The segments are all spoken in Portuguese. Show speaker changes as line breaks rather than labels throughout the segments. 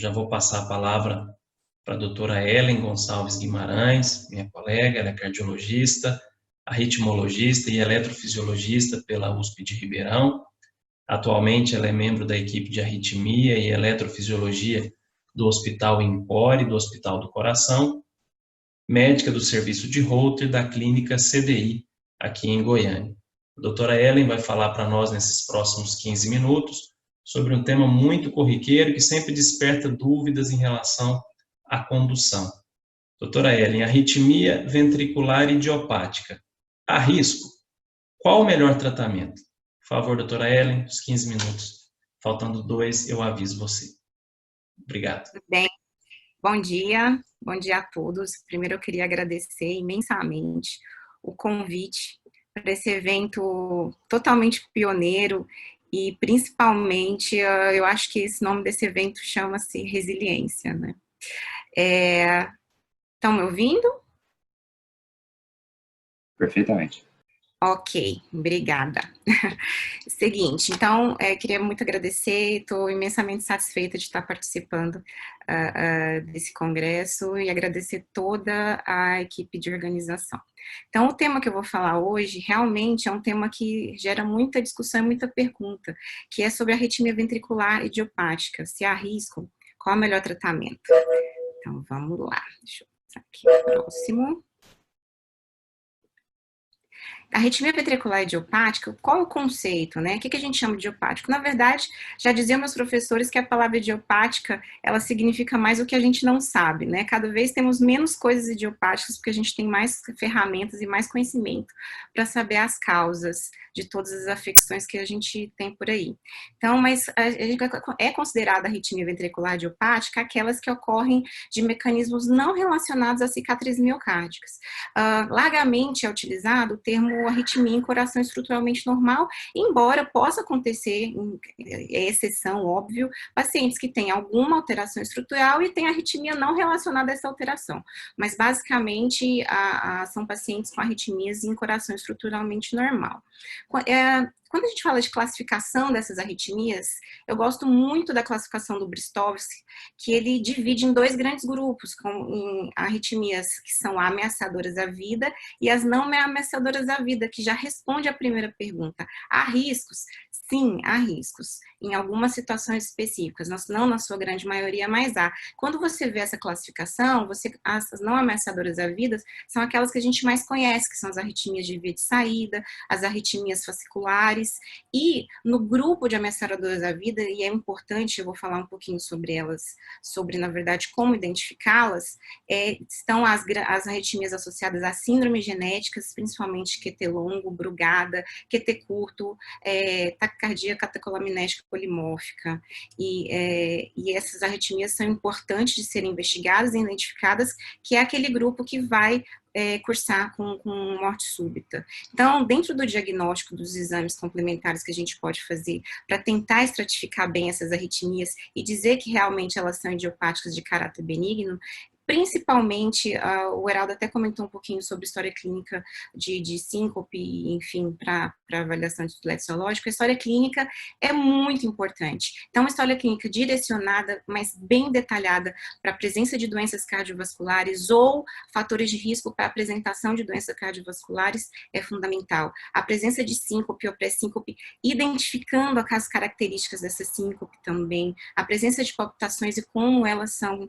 Já vou passar a palavra para a doutora Ellen Gonçalves Guimarães, minha colega, ela é cardiologista, arritmologista e eletrofisiologista pela USP de Ribeirão. Atualmente ela é membro da equipe de arritmia e eletrofisiologia do Hospital Empore, do Hospital do Coração, médica do serviço de Holter da clínica CDI, aqui em Goiânia. A doutora Ellen vai falar para nós nesses próximos 15 minutos sobre um tema muito corriqueiro que sempre desperta dúvidas em relação à condução. Doutora Ellen, arritmia ventricular idiopática. Há risco? Qual o melhor tratamento? Por favor, doutora Ellen, os 15 minutos. Faltando 2, eu aviso você. Obrigado.
Bem, bom dia a todos. Primeiro eu queria agradecer imensamente o convite para esse evento totalmente pioneiro e principalmente, eu acho que esse nome desse evento chama-se Resiliência, né? Estão me ouvindo?
Perfeitamente.
Ok, obrigada. Seguinte, então, queria muito agradecer, estou imensamente satisfeita de estar participando desse congresso e agradecer toda a equipe de organização. Então, o tema que eu vou falar hoje, realmente é um tema que gera muita discussão e muita pergunta, que é sobre a arritmia ventricular idiopática, se há risco, qual é o melhor tratamento? Então, vamos lá, deixa eu passar aqui o próximo. A arritmia ventricular idiopática, qual o conceito, né? O que a gente chama de idiopático? Na verdade, já diziam meus professores que a palavra idiopática, ela significa mais o que a gente não sabe, né? Cada vez temos menos coisas idiopáticas, porque a gente tem mais ferramentas e mais conhecimento para saber as causas de todas as afecções que a gente tem por aí. Então, mas é considerada a arritmia ventricular idiopática aquelas que ocorrem de mecanismos não relacionados a cicatrizes miocárdicas. Largamente é utilizado o termo arritmia em coração estruturalmente normal, embora possa acontecer, é exceção, óbvio, pacientes que têm alguma alteração estrutural e têm arritmia não relacionada a essa alteração. Mas, basicamente, são pacientes com arritmias em coração estruturalmente normal. Quando a gente fala de classificação dessas arritmias, eu gosto muito da classificação do Bristovski, que ele divide em 2 grandes grupos, em arritmias que são ameaçadoras à vida e as não ameaçadoras à vida, que já responde à primeira pergunta. Há riscos? Sim, há riscos, em algumas situações específicas, não na sua grande maioria, mas há. Quando você vê essa classificação, as não ameaçadoras à vida são aquelas que a gente mais conhece, que são as arritmias de via de saída, as arritmias fasciculares, e no grupo de ameaçadoras à vida, e é importante, eu vou falar um pouquinho sobre elas, na verdade, como identificá-las, estão as arritmias associadas a síndromes genéticas, principalmente QT longo, Brugada, QT curto, taquicardia catecholaminética polimórfica, e essas arritmias são importantes de serem investigadas e identificadas, que é aquele grupo que vai cursar com morte súbita. Então, dentro do diagnóstico dos exames complementares que a gente pode fazer para tentar estratificar bem essas arritmias e dizer que realmente elas são idiopáticas de caráter benigno, principalmente, o Heraldo até comentou um pouquinho sobre história clínica de síncope, enfim, para avaliação de estudo etiológico. A história clínica é muito importante. Então, uma história clínica direcionada, mas bem detalhada para a presença de doenças cardiovasculares ou fatores de risco para a apresentação de doenças cardiovasculares é fundamental. A presença de síncope ou pré-síncope, identificando as características dessa síncope também, a presença de palpitações e como elas são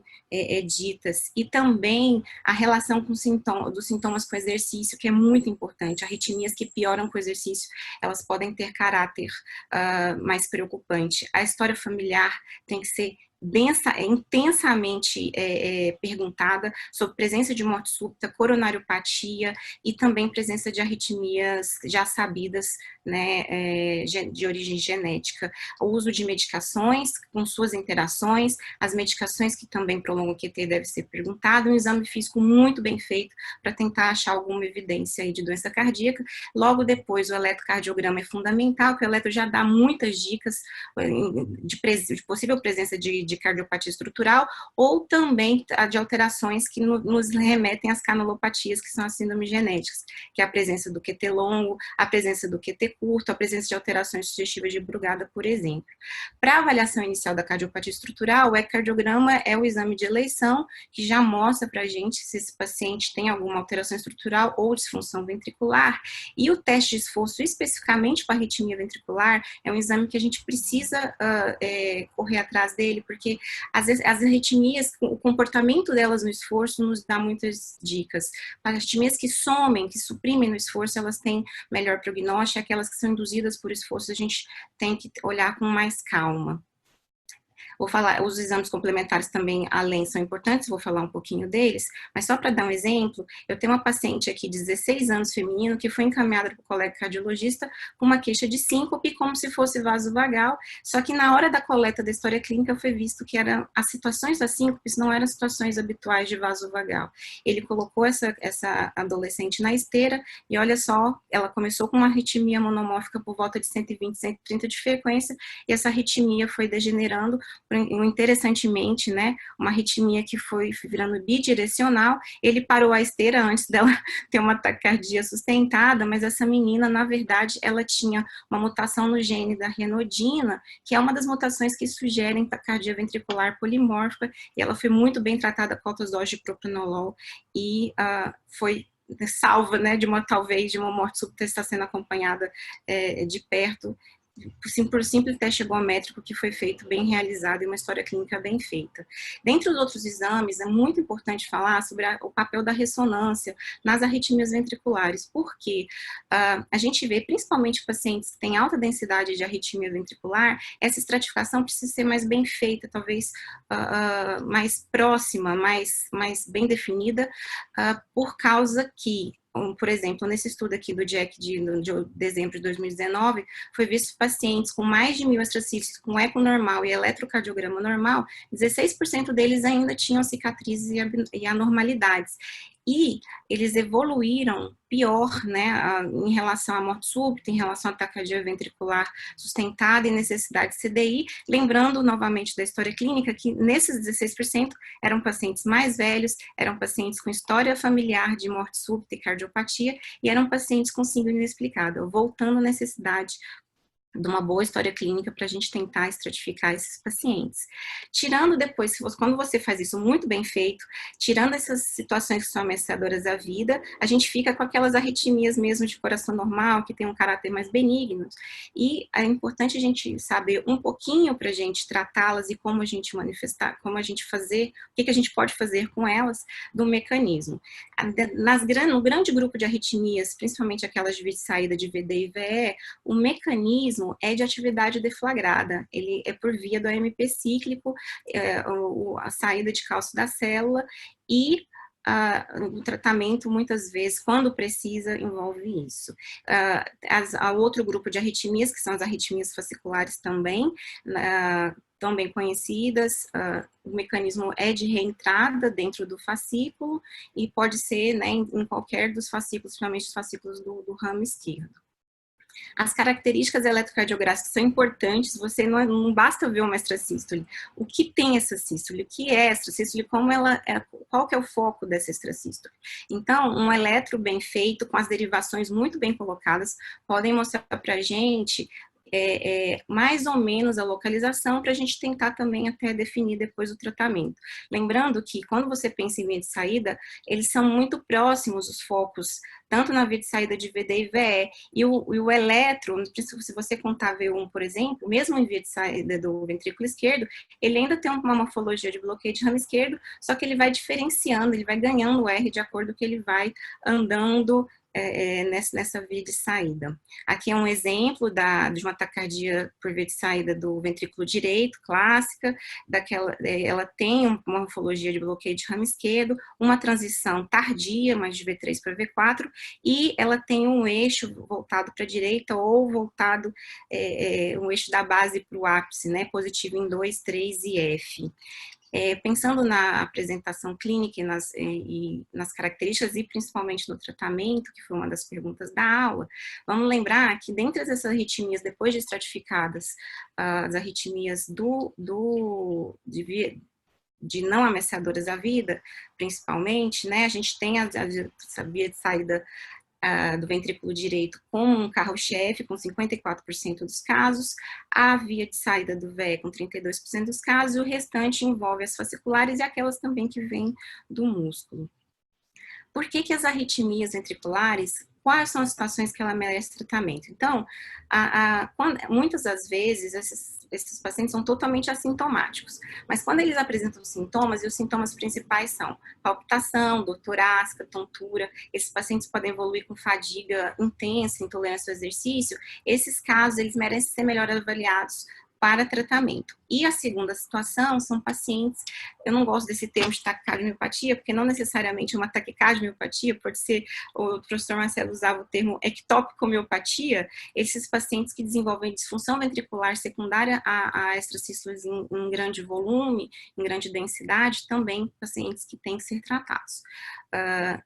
ditas, e também a relação dos sintomas com exercício, que é muito importante. Arritmias que pioram com o exercício, elas podem ter caráter mais preocupante. A história familiar tem que ser intensamente perguntada sobre presença de morte súbita, coronariopatia e também presença de arritmias já sabidas, né, de origem genética. O uso de medicações com suas interações, as medicações que também prolongam o QT deve ser perguntado, um exame físico muito bem feito para tentar achar alguma evidência aí de doença cardíaca. Logo depois, o eletrocardiograma é fundamental, porque o eletro já dá muitas dicas de possível presença de de cardiopatia estrutural, ou também de alterações que nos remetem às canalopatias, que são as síndromes genéticas, que é a presença do QT longo, a presença do QT curto, a presença de alterações sugestivas de Brugada, por exemplo. Para a avaliação inicial da cardiopatia estrutural, o ecocardiograma é o exame de eleição, que já mostra para a gente se esse paciente tem alguma alteração estrutural ou disfunção ventricular, e o teste de esforço, especificamente para arritmia ventricular, é um exame que a gente precisa correr atrás dele, porque às vezes as arritmias, o comportamento delas no esforço nos dá muitas dicas. As arritmias que somem, que suprimem no esforço, elas têm melhor prognóstico, aquelas que são induzidas por esforço, a gente tem que olhar com mais calma. Vou falar, os exames complementares também, além, são importantes, vou falar um pouquinho deles, mas só para dar um exemplo, eu tenho uma paciente aqui de 16 anos, feminino, que foi encaminhada para o colega cardiologista com uma queixa de síncope, como se fosse vaso vagal, só que na hora da coleta da história clínica foi visto que as situações das síncopes não eram situações habituais de vaso vagal. Ele colocou essa adolescente na esteira, e olha só, ela começou com uma arritmia monomórfica por volta de 120, 130 de frequência, e essa arritmia foi degenerando, interessantemente, né, uma arritmia que foi virando bidirecional. Ele parou a esteira antes dela ter uma taquicardia sustentada, mas essa menina, na verdade, ela tinha uma mutação no gene da renodina, que é uma das mutações que sugerem taquicardia ventricular polimórfica, e ela foi muito bem tratada com altas doses de propranolol, e foi salva, né, talvez de uma morte súbita, está sendo acompanhada de perto, por simples teste egométrico que foi feito, bem realizado, e uma história clínica bem feita. Dentre os outros exames, é muito importante falar sobre o papel da ressonância nas arritmias ventriculares, porque a gente vê, principalmente pacientes que têm alta densidade de arritmia ventricular, essa estratificação precisa ser mais bem feita, talvez mais próxima, mais bem definida, por causa que, por exemplo, nesse estudo aqui do Jack de dezembro de 2019, foi visto pacientes com mais de 1000 astrocísticos com eco normal e eletrocardiograma normal, 16% deles ainda tinham cicatrizes e anormalidades. E eles evoluíram pior, né, em relação à morte súbita, em relação à taquicardia ventricular sustentada e necessidade de CDI, lembrando novamente da história clínica que nesses 16% eram pacientes mais velhos, eram pacientes com história familiar de morte súbita e cardiopatia, e eram pacientes com síndrome inexplicável, voltando à necessidade de uma boa história clínica para a gente tentar estratificar esses pacientes. Tirando depois, quando você faz isso muito bem feito, tirando essas situações que são ameaçadoras à vida, a gente fica com aquelas arritmias mesmo de coração normal, que tem um caráter mais benigno, e é importante a gente saber um pouquinho para a gente tratá-las e como a gente manifestar, como a gente fazer, o que a gente pode fazer com elas, do mecanismo. No grande grupo de arritmias, principalmente aquelas de saída de VD e VE, o mecanismo é de atividade deflagrada, ele é por via do AMP cíclico, a saída de cálcio da célula, e o tratamento, muitas vezes, quando precisa, envolve isso. Há outro grupo de arritmias, que são as arritmias fasciculares também, tão bem conhecidas, o mecanismo é de reentrada dentro do fascículo, e pode ser, né, em qualquer dos fascículos, principalmente os fascículos do ramo esquerdo. As características eletrocardiográficas são importantes, você não basta ver uma extrasístole. O que tem essa sístole? O que é extrasístole? Qual que é o foco dessa extrasístole? Então, um eletro bem feito, com as derivações muito bem colocadas, podem mostrar para a gente mais ou menos a localização, para a gente tentar também até definir depois o tratamento. Lembrando que quando você pensa em via de saída, eles são muito próximos, os focos, tanto na via de saída de VD e VE, e o eletro, se você contar V1, por exemplo, mesmo em via de saída do ventrículo esquerdo, ele ainda tem uma morfologia de bloqueio de ramo esquerdo, só que ele vai diferenciando, ele vai ganhando o R de acordo com que ele vai andando nessa via de saída. Aqui é um exemplo de uma taquicardia por via de saída do ventrículo direito, clássica, ela tem uma morfologia de bloqueio de ramo esquerdo, uma transição tardia, mas de V3 para V4, e ela tem um eixo voltado para a direita ou voltado, um eixo da base para o ápice, né, positivo em 2, 3 e F. Pensando na apresentação clínica e nas características e principalmente no tratamento, que foi uma das perguntas da aula, vamos lembrar que dentre essas arritmias, depois de estratificadas, as arritmias de não ameaçadoras à vida, principalmente, né, a gente tem a via de saída do ventrículo direito como um carro-chefe, com 54% dos casos, a via de saída do VE com 32% dos casos, e o restante envolve as fasciculares e aquelas também que vêm do músculo. Por que as arritmias ventriculares, quais são as situações que ela merece tratamento? Então, muitas das vezes, esses pacientes são totalmente assintomáticos, mas quando eles apresentam sintomas, e os sintomas principais são palpitação, dor torácica, tontura, esses pacientes podem evoluir com fadiga intensa, intolerância ao exercício, esses casos, eles merecem ser melhor avaliados para tratamento. E a segunda situação são pacientes, eu não gosto desse termo de taquicardiopatia, porque não necessariamente uma taquicardiopatia, pode ser, o professor Marcelo usava o termo ectópico-miopatia, esses pacientes que desenvolvem disfunção ventricular secundária a extrasístoles em grande volume, em grande densidade, também pacientes que têm que ser tratados.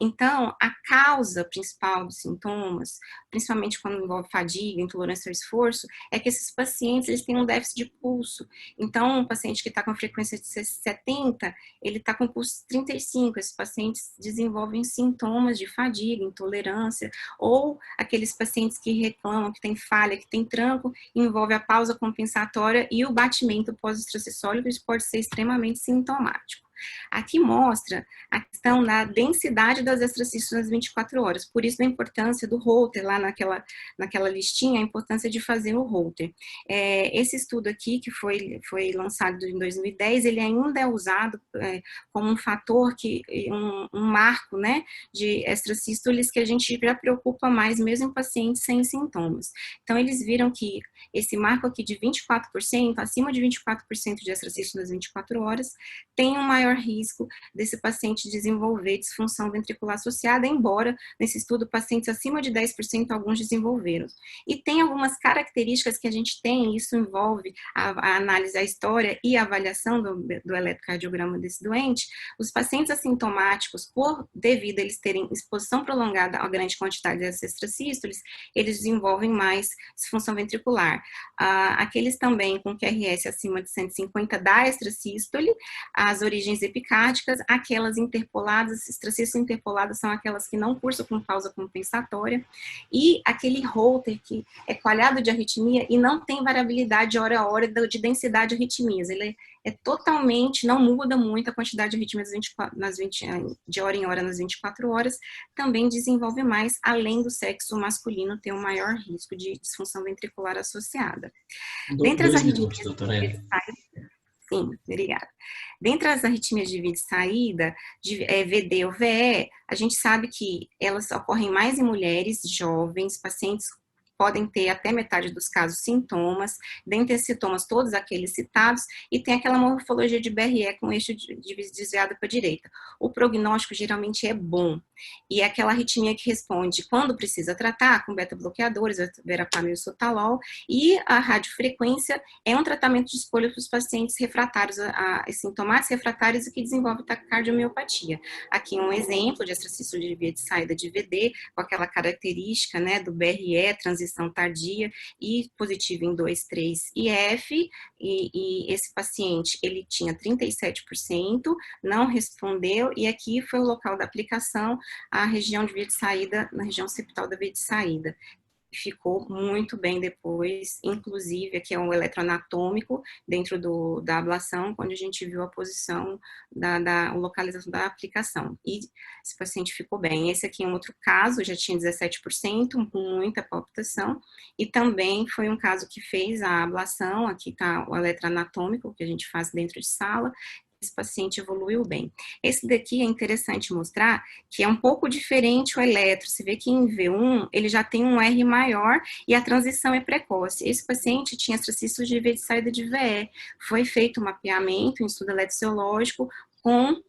Então, a causa principal dos sintomas, principalmente quando envolve fadiga, intolerância ao esforço, é que esses pacientes, eles têm um déficit de pulso. Então, um paciente que está com frequência de 70, ele está com pulso 35, esses pacientes desenvolvem sintomas de fadiga, intolerância, ou aqueles pacientes que reclamam, que tem falha, que tem tranco, envolve a pausa compensatória e o batimento pós-extracessólico, isso pode ser extremamente sintomático. Aqui mostra a questão da densidade das extracístoles nas 24 horas, por isso a importância do Holter, lá naquela listinha, a importância de fazer o Holter. Esse estudo aqui, que foi lançado em 2010, ele ainda é usado como um fator, um marco, né, de extrasístoles que a gente já preocupa mais, mesmo em pacientes sem sintomas. Então, eles viram que esse marco aqui de 24%, acima de 24% de extracístoles nas 24 horas, tem um maior risco desse paciente desenvolver disfunção ventricular associada, embora nesse estudo pacientes acima de 10% alguns desenvolveram. E tem algumas características que a gente tem, isso envolve a análise, a história e a avaliação do eletrocardiograma desse doente. Os pacientes assintomáticos, devido a eles terem exposição prolongada a grande quantidade de extrasístoles, eles desenvolvem mais disfunção ventricular. Aqueles também com QRS acima de 150 da extrasístole, as origens epicárdicas, aquelas interpoladas, extracístoles interpoladas são aquelas que não cursam com pausa compensatória, e aquele Holter que é coalhado de arritmia e não tem variabilidade de hora a hora de densidade de arritmias, ele é totalmente, não muda muito a quantidade de arritmias de hora em hora nas 24 horas, também desenvolve mais, além do sexo masculino ter um maior risco de disfunção ventricular associada. Dentre as
minutos, doutora Ellen.
Sim, obrigada. Dentre as arritmias de via de saída, de VD ou VE, a gente sabe que elas ocorrem mais em mulheres jovens, pacientes podem ter até metade dos casos sintomas, dentre esses sintomas todos aqueles citados, e tem aquela morfologia de BRE com eixo desviado para a direita. O prognóstico geralmente é bom, e é aquela arritmia que responde quando precisa tratar com beta-bloqueadores, verapamil e sotalol, e a radiofrequência é um tratamento de escolha para os pacientes refratários, sintomáticos refratários e que desenvolvem taquicardiomiopatia. Aqui um exemplo de extracístole de via de saída de VD, com aquela característica, né, do BRE, transição tardia e positivo em 2, 3 e F, e esse paciente, ele tinha 37%, não respondeu, e aqui foi o local da aplicação, a região de via de saída, na região septal da via de saída. Ficou muito bem depois, inclusive aqui é um eletroanatômico dentro da ablação, onde a gente viu a posição a localização da aplicação, e esse paciente ficou bem. Esse aqui é um outro caso, já tinha 17%, com muita palpitação, e também foi um caso que fez a ablação, aqui está o eletroanatômico, que a gente faz dentro de sala, esse paciente evoluiu bem. Esse daqui é interessante mostrar que é um pouco diferente o eletro. Você vê que em V1 ele já tem um R maior e a transição é precoce. Esse paciente tinha extracístoles de via de saída de VE. Foi feito um mapeamento, um estudo eletrociológico com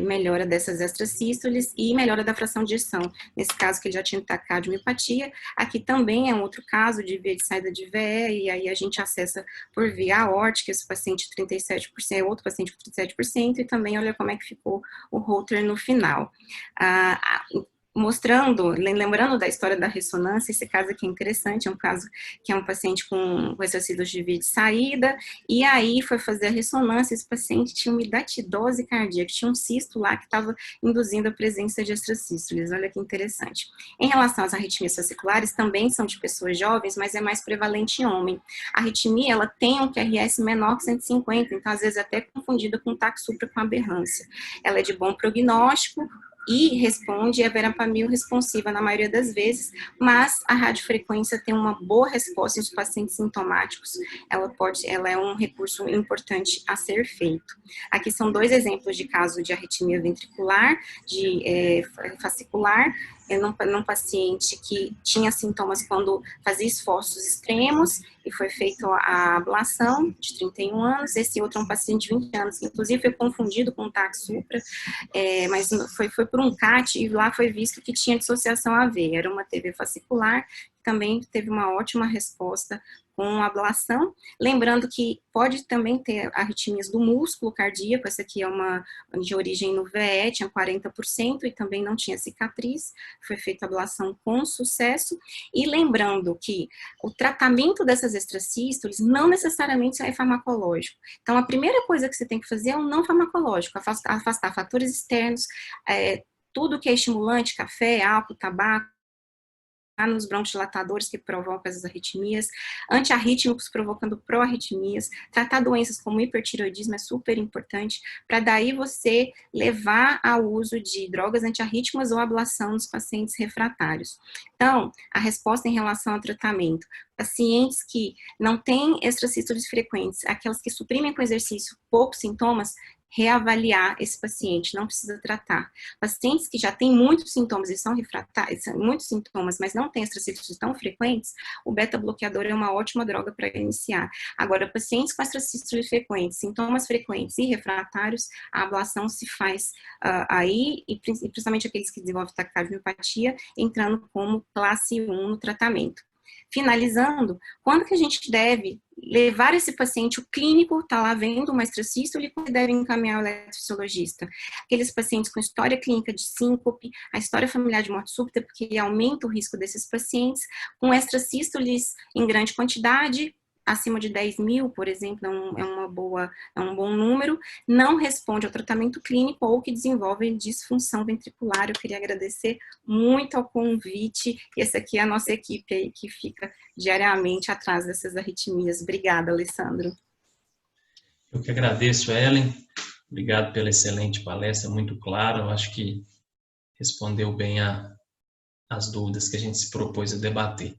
melhora dessas extrasístoles e melhora da fração de ejeção. Nesse caso que ele já tinha taquicardiomiopatia, aqui também é um outro caso de via de saída de VE, e aí a gente acessa por via aórtica, esse paciente 37%, outro paciente com 37%, e também olha como é que ficou o Holter no final. Lembrando da história da ressonância, esse caso aqui é interessante, é um caso que é um paciente com exercícios de via de saída, e aí foi fazer a ressonância, esse paciente tinha uma hidatidose cardíaca, tinha um cisto lá que estava induzindo a presença de extrasístoles, olha que interessante. Em relação às arritmias fasciculares, também são de pessoas jovens, mas é mais prevalente em homem. A arritmia, ela tem um QRS menor que 150, então às vezes é até confundida com TAC supra com aberrância. Ela é de bom prognóstico, e responde a verapamil responsiva na maioria das vezes, mas a radiofrequência tem uma boa resposta nos pacientes sintomáticos, ela é um recurso importante a ser feito. Aqui são 2 exemplos de caso de arritmia ventricular, fascicular, num paciente que tinha sintomas quando fazia esforços extremos, e foi feita a ablação, de 31 anos, esse outro é um paciente de 20 anos, que inclusive foi confundido com TAC supra, mas foi por um CAT, e lá foi visto que tinha dissociação AV, era uma TV fascicular, também teve uma ótima resposta com ablação, lembrando que pode também ter arritmias do músculo cardíaco, essa aqui é uma de origem no VE, tinha 40% e também não tinha cicatriz, foi feita ablação com sucesso, e lembrando que o tratamento dessas extrasístoles não necessariamente é farmacológico, então a primeira coisa que você tem que fazer é um não farmacológico, afastar fatores externos, tudo que é estimulante, café, álcool, tabaco, nos bronquodilatadores que provocam essas arritmias, antiarrítmicos provocando proarritmias, tratar doenças como hipertireoidismo é super importante, para daí você levar ao uso de drogas antiarrítmicas ou ablação nos pacientes refratários. Então, a resposta em relação ao tratamento, pacientes que não têm extrasístoles frequentes, aquelas que suprimem com exercício poucos sintomas, reavaliar esse paciente, não precisa tratar. Pacientes que já têm muitos sintomas e são refratários, muitos sintomas, mas não têm extrasístoles tão frequentes, o beta-bloqueador é uma ótima droga para iniciar. Agora, pacientes com extrasístoles frequentes, sintomas frequentes e refratários, a ablação se faz aí, e principalmente aqueles que desenvolvem taquicardiomiopatia, entrando como classe 1 no tratamento. Finalizando, quando que a gente deve levar esse paciente, o clínico está lá vendo uma extrasístole, e deve encaminhar o eletrofisiologista? Aqueles pacientes com história clínica de síncope, a história familiar de morte súbita, porque aumenta o risco desses pacientes, com extrasístoles em grande quantidade, acima de 10 mil, por exemplo, é um bom número, não responde ao tratamento clínico ou que desenvolve disfunção ventricular. Eu queria agradecer muito ao convite, e essa aqui é a nossa equipe aí que fica diariamente atrás dessas arritmias. Obrigada, Alessandro.
Eu que agradeço, Ellen. Obrigado pela excelente palestra, muito clara. Eu acho que respondeu bem as dúvidas que a gente se propôs a debater.